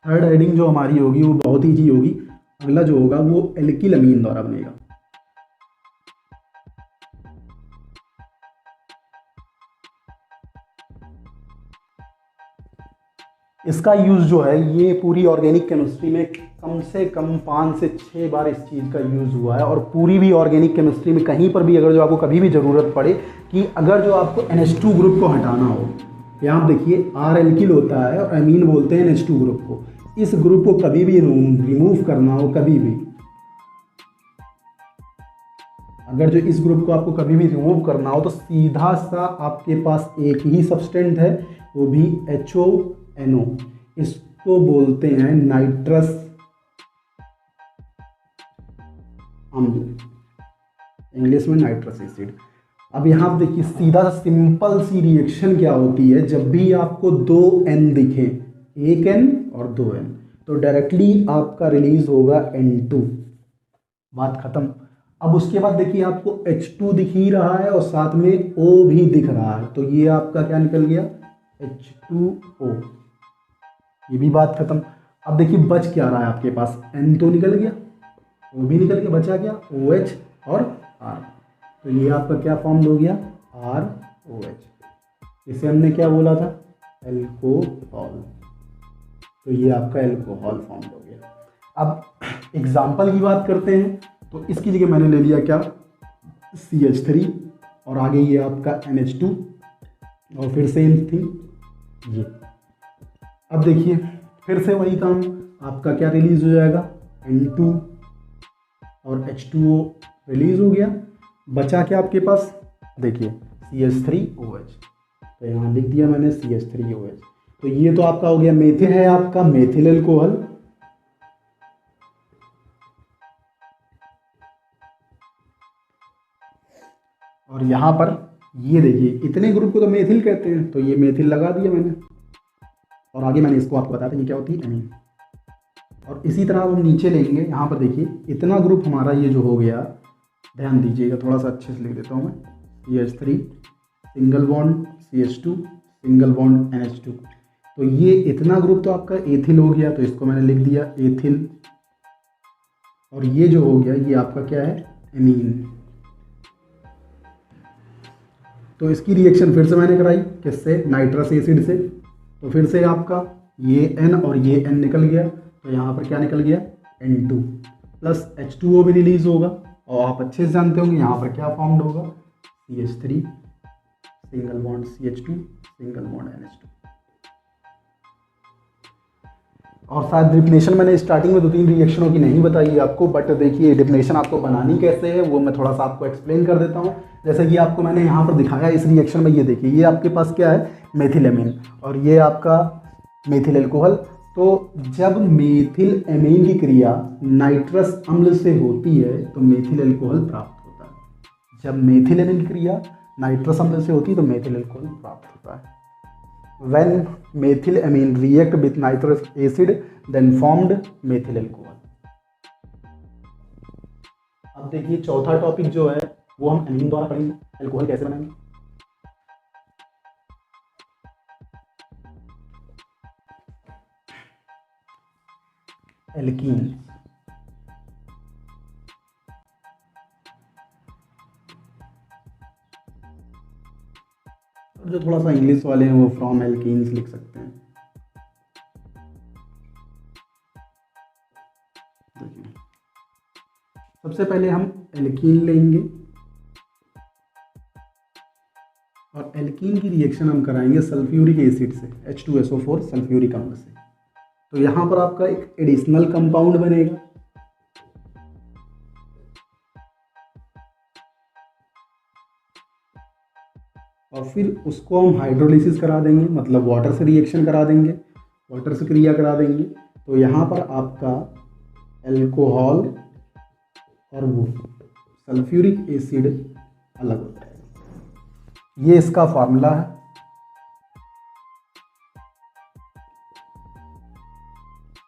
Third heading जो हमारी होगी वो बहुत ईजी होगी। अगला जो होगा वो एल्किल अमीन द्वारा बनेगा। इसका यूज़ जो है ये पूरी ऑर्गेनिक केमिस्ट्री में कम से कम 5 से 6 बार इस चीज़ का यूज़ हुआ है। और पूरी भी ऑर्गेनिक केमिस्ट्री में कहीं पर भी अगर जो आपको कभी भी ज़रूरत पड़े कि अगर जो आपको NH2 ग्रुप को हटाना हो, यहाँ आप देखिए R एल्किल होता है और अमीन बोलते हैं NH2 ग्रुप को। इस ग्रुप को कभी भी रिमूव करना हो, कभी भी अगर जो इस ग्रुप को आपको कभी भी रिमूव करना हो तो सीधा सा आपके पास एक ही सब्सटेंट है, वो भी HONO। इसको बोलते हैं नाइट्रस अम्ल, इंग्लिश में नाइट्रस एसिड। अब यहाँ आप देखिए सीधा सा सिंपल सी रिएक्शन क्या होती है, जब भी आपको 2 N दिखे, एक N और 2 N, तो डायरेक्टली आपका रिलीज होगा N2, बात खत्म। अब उसके बाद देखिए आपको H2 दिख ही रहा है और साथ में O भी दिख रहा है, तो ये आपका क्या निकल गया, H2O, ये भी बात खत्म। अब देखिए बच क्या रहा है आपके पास, N तो निकल गया, O भी निकल गया, बचा क्या OH और R, तो ये आपका क्या फॉर्म हो गया, ROH। इसे हमने क्या बोला था, एल्कोहल, तो ये आपका एल्कोहल फॉर्म हो गया। अब एग्जाम्पल की बात करते हैं, तो इसकी जगह मैंने ले लिया क्या, CH3 और आगे ये आपका NH2 और फिर सेम थिंग ये। अब देखिए फिर से वही काम, आपका क्या रिलीज हो जाएगा, N2 और H2O रिलीज हो गया, बचा क्या आपके पास, देखिए CH3OH, तो यहाँ लिख दिया मैंने CH3OH। तो ये तो आपका हो गया मेथिल है, आपका मेथिल एल्कोहल। और यहाँ पर ये देखिए इतने ग्रुप को तो मेथिल कहते हैं, तो ये मेथिल लगा दिया मैंने, और आगे मैंने इसको आपको बताया था ये क्या होती है, एमीन। और इसी तरह हम नीचे लेंगे, यहाँ पर देखिए इतना ग्रुप हमारा ये जो हो गया, ध्यान दीजिएगा थोड़ा सा अच्छे से लिख देता हूँ मैं, CH3 single bond CH2 single bond NH2, तो ये इतना ग्रुप तो आपका एथिल हो गया, तो इसको मैंने लिख दिया एथिल। और ये जो हो गया ये आपका क्या है, एमीन। तो इसकी रिएक्शन फिर से मैंने कराई किससे, नाइट्रस एसिड से, तो फिर से आपका ये N और ये N निकल गया, तो यहाँ पर क्या निकल गया, N2 प्लस H2O भी रिलीज होगा, और आप अच्छे से जानते होंगे यहाँ पर क्या फॉर्म्ड होगा, CH3 single bond CH2 single bond NH2। और शायद डिफिनेशन मैंने स्टार्टिंग में 2-3 रिएक्शनों की नहीं बताई आपको, बट देखिए डिफिनेशन आपको बनानी कैसे है वो मैं थोड़ा सा आपको एक्सप्लेन कर देता हूँ। जैसे कि आपको मैंने यहाँ पर दिखाया इस रिएक्शन में, ये देखिए ये आपके पास क्या है, मेथिल एमीन और ये आपका मेथिल एल्कोहल। तो जब मेथिल एमीन की क्रिया नाइट्रस अम्ल से होती है तो मेथिल एल्कोहल प्राप्त होता है। जब मेथिल एमीन की क्रिया नाइट्रस अम्ल से होती है तो मेथिल एल्कोहल प्राप्त होता है। When methyl amine react with nitrous acid then formed methyl alcohol। अब देखिए चौथा टॉपिक जो है वो हम एमीन द्वारा पढ़ेंगे, अल्कोहल कैसे बनाएंगे। एल्कीन, जो थोड़ा सा इंग्लिश वाले हैं वो फ्रॉम एल्कीन्स लिख सकते हैं। देखिए सबसे पहले हम एल्कीन लेंगे और एल्कीन की रिएक्शन हम कराएंगे सल्फ्यूरिक एसिड से, H2SO4 सल्फ्यूरिक अम्ल से। तो यहाँ पर आपका एक एडिशनल कंपाउंड बनेगा, और फिर उसको हम हाइड्रोलिसिस करा देंगे, मतलब वाटर से रिएक्शन करा देंगे, वाटर से क्रिया करा देंगे। तो यहाँ पर आपका अल्कोहल और वो सल्फ्यूरिक एसिड अलग हो जाएगा। ये इसका फार्मूला है।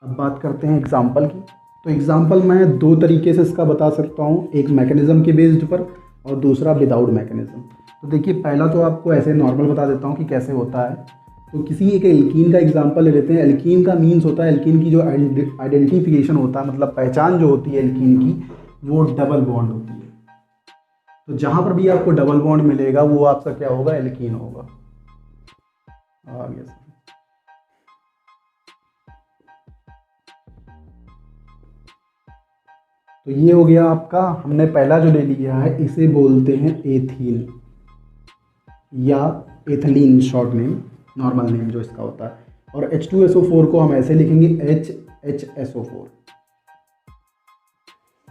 अब बात करते हैं एग्जाम्पल की। तो एग्जाम्पल मैं 2 तरीके से इसका बता सकता हूँ, एक मैकेनिज्म के बेस्ड पर और दूसरा विदाउट मैकेनिज्म। तो देखिए पहला तो आपको ऐसे नॉर्मल बता देता हूँ कि कैसे होता है। तो किसी एक एल्कीन का एग्जांपल ले लेते हैं। एल्कीन का मीन्स होता है, एल्कीन की जो आइडेंटिफिकेशन होता है, मतलब पहचान जो होती है एल्कीन की, वो डबल बॉन्ड होती है। तो जहाँ पर भी आपको डबल बॉन्ड मिलेगा वो आपका क्या होगा, एल्कीन होगा। आ गया सर। तो ये हो गया आपका, हमने पहला जो ले लिया है इसे बोलते हैं एथीन या ethylene, short name, normal name जो इसका होता है। और H2SO4 को हम ऐसे लिखेंगे HHSO4।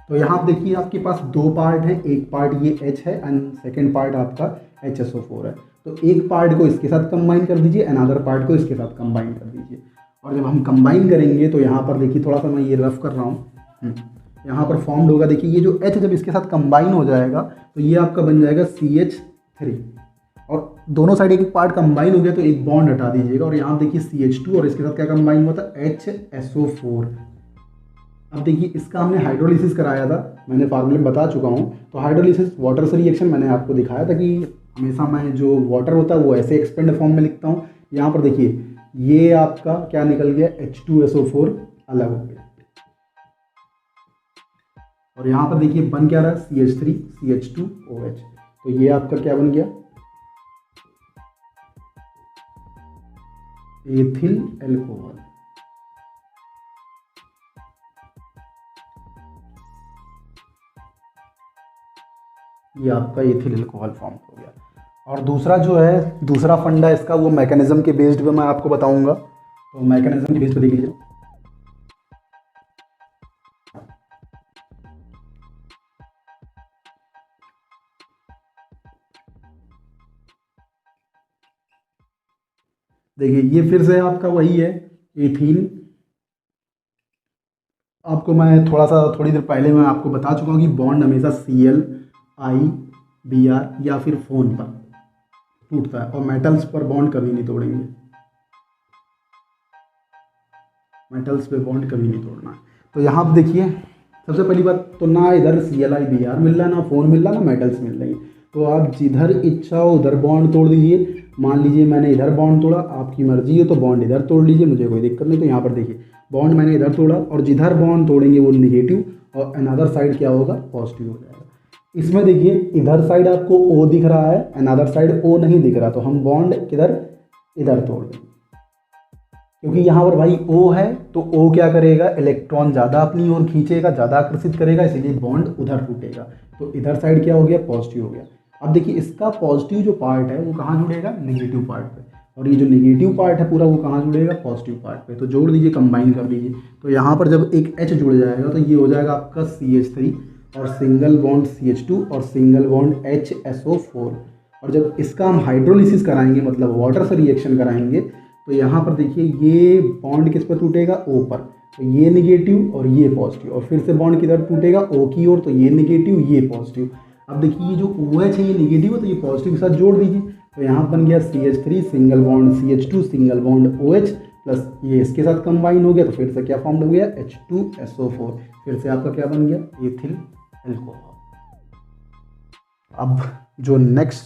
तो यहाँ आप देखिए आपके पास दो पार्ट हैं, एक पार्ट ये H है एंड सेकेंड पार्ट आपका HSO4 है। तो एक पार्ट को इसके साथ कंबाइन कर दीजिए, अनदर पार्ट को इसके साथ कंबाइन कर दीजिए। और जब हम कंबाइन करेंगे तो यहाँ पर देखिए, थोड़ा सा मैं ये रफ कर रहा हूँ, यहाँ पर फॉर्म्ड होगा। देखिए ये जो H जब इसके साथ कंबाइन हो जाएगा तो ये आपका बन जाएगा CH3। और दोनों साइड एक एक पार्ट कंबाइन हो गया तो एक बॉन्ड हटा दीजिएगा। और यहाँ देखिए CH2 और इसके साथ क्या कंबाइन हुआ था, HSO4। अब देखिए इसका हमने हाइड्रोलिसिस कराया था, मैंने फार्मूले में बता चुका हूँ। तो हाइड्रोलिसिस वाटर से रिएक्शन मैंने आपको दिखाया था कि हमेशा मैं जो वाटर होता है वो ऐसे एक्सपेंड फॉर्म में लिखता हूँ। यहाँ पर देखिए ये आपका क्या निकल गया, H2SO4 अलग हो गया। और यहाँ पर देखिए बन क्या रहा है, CH3 CH2OH। तो ये आपका क्या बन गया, एथिल एल्कोहल। ये आपका एथिल एल्कोहल फॉर्म हो गया। और दूसरा जो है, दूसरा फंडा इसका, वो मैकेनिज्म के बेस्ड पे मैं आपको बताऊंगा। तो मैकेनिज्म के बेस्ड पे देख लीजिए। देखिए ये फिर से आपका वही है, एथीन। आपको मैं थोड़ी देर पहले मैं आपको बता चुका हूँ कि बॉन्ड हमेशा ClI Br या फिर फोन पर टूटता है, और मेटल्स पर बॉन्ड कभी नहीं तोड़ेंगे, मेटल्स पे बॉन्ड कभी नहीं तोड़ना है। तो यहाँ आप देखिए, सबसे पहली बात तो ना इधर ClI Br मिल रहा है, ना फोन मिल रहा, ना मेटल्स मिल रही है। तो आप जिधर इच्छा हो उधर बॉन्ड तोड़ दीजिए। मान लीजिए मैंने इधर बॉन्ड तोड़ा, आपकी मर्जी है तो बॉन्ड इधर तोड़ लीजिए, मुझे कोई दिक्कत नहीं। तो यहाँ पर देखिए बॉन्ड मैंने इधर तोड़ा, और जिधर बॉन्ड तोड़ेंगे वो निगेटिव और अनदर साइड क्या होगा, पॉजिटिव हो जाएगा। इसमें देखिए इधर साइड आपको O दिख रहा है, अनदर साइड O नहीं दिख रहा, तो हम बॉन्ड किधर, इधर तोड़ देंगे। क्योंकि यहाँ पर भाई O है तो O क्या करेगा, इलेक्ट्रॉन ज़्यादा अपनी ओर खींचेगा, ज़्यादा आकर्षित करेगा, इसीलिए बॉन्ड उधर टूटेगा। तो इधर साइड क्या हो गया, पॉजिटिव हो गया। अब देखिए इसका पॉजिटिव जो पार्ट है वो कहाँ जुड़ेगा, नेगेटिव पार्ट पे, और ये जो नेगेटिव पार्ट है पूरा वो कहाँ जुड़ेगा, पॉजिटिव पार्ट पे। तो जोड़ दीजिए, कंबाइन कर दीजिए। तो यहाँ पर जब एक H जुड़ जाएगा तो ये हो जाएगा आपका CH3 और सिंगल बॉन्ड CH2 और सिंगल बॉन्ड HSO4। और जब इसका हम हाइड्रोलिसिस कराएंगे, मतलब वाटर से रिएक्शन कराएंगे, तो यहाँ पर देखिए ये बॉन्ड किस पर टूटेगा, O पर। तो ये निगेटिव और ये पॉजिटिव, और फिर से बॉन्ड किधर टूटेगा, O की ओर। तो ये निगेटिव ये पॉजिटिव। अब देखिए ये जो OH है ये निगेटिव है, तो ये पॉजिटिव के साथ जोड़ दीजिए। तो यहाँ बन गया CH3 single bond CH2 single bond OH plus ये इसके साथ कंबाइन हो गया, तो फिर से क्या फॉर्म हो गया, H2SO4। फिर से आपका क्या बन गया, एथिल एल्कोहल। अब जो नेक्स्ट,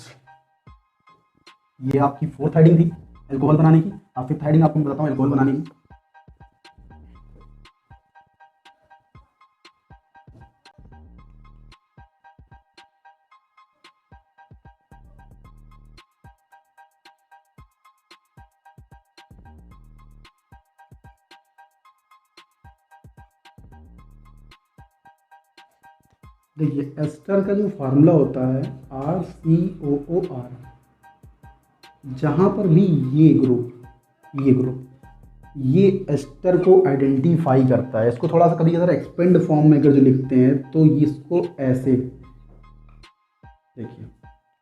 ये आपकी फोर्थ हेडिंग थी एल्कोहल बनाने की। अब फिफ्थ हेडिंग आपको मैं बताता हूँ एल्कोहल बनाने की। देखिए एस्टर का जो फार्मूला होता है RCOOR, जहाँ पर भी ये ग्रुप ये एस्टर को आइडेंटिफाई करता है। इसको थोड़ा सा कभी अगर एक्सपेंड फॉर्म में अगर जो लिखते हैं तो इसको ऐसे देखिए,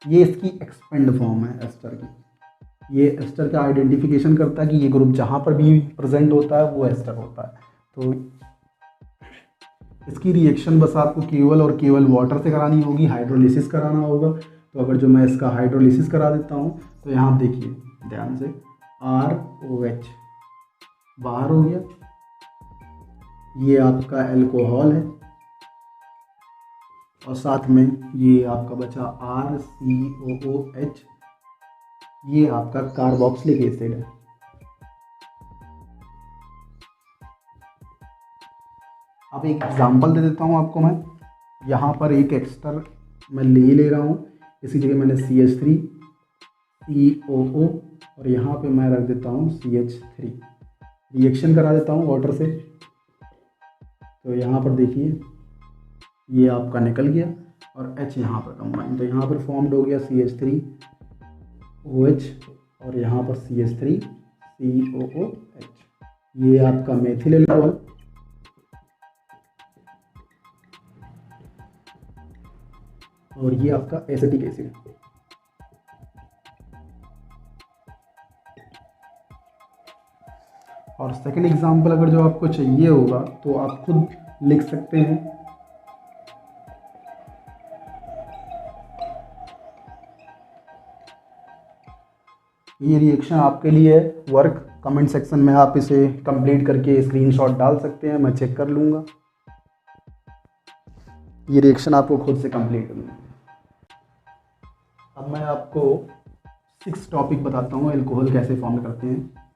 ये इसकी एक्सपेंड फॉर्म है एस्टर की। ये एस्टर का आइडेंटिफिकेशन करता है कि ये ग्रुप जहाँ पर भी प्रेजेंट होता है वो एस्टर होता है। तो इसकी रिएक्शन बस आपको केवल और केवल वाटर से करानी होगी, हाइड्रोलिसिस कराना होगा। तो अगर जो मैं इसका हाइड्रोलिसिस करा देता हूँ तो यहाँ आप देखिए ध्यान से, ROH बाहर हो गया, ये आपका एल्कोहल है, और साथ में ये आपका बचा RCOOH, ये आपका कार्बोक्सिलिक एसिड है। अब एक एग्जांपल दे देता हूँ आपको मैं। यहाँ पर एक एक्स्टर मैं ले रहा हूँ, इसी जगह मैंने CH3 COO और यहाँ पे मैं रख देता हूँ CH3, रिएक्शन करा देता हूँ वाटर से। तो यहाँ पर देखिए ये आपका निकल गया और H यहाँ पर कंबाइन, तो यहाँ पर फॉर्म्ड हो गया CH3OH और यहाँ पर CH3COOH। ये आपका मेथिल एल्कोहल। और ये आपका एसिटिक एसिड। और सेकंड एग्जांपल अगर जो आपको चाहिए होगा तो आप खुद लिख सकते हैं। ये रिएक्शन आपके लिए वर्क, कमेंट सेक्शन में आप इसे कंप्लीट करके स्क्रीनशॉट डाल सकते हैं, मैं चेक कर लूँगा। ये रिएक्शन आपको खुद से कंप्लीट करना है। अब मैं आपको 6 टॉपिक बताता हूँ अल्कोहल कैसे फॉर्म करते हैं।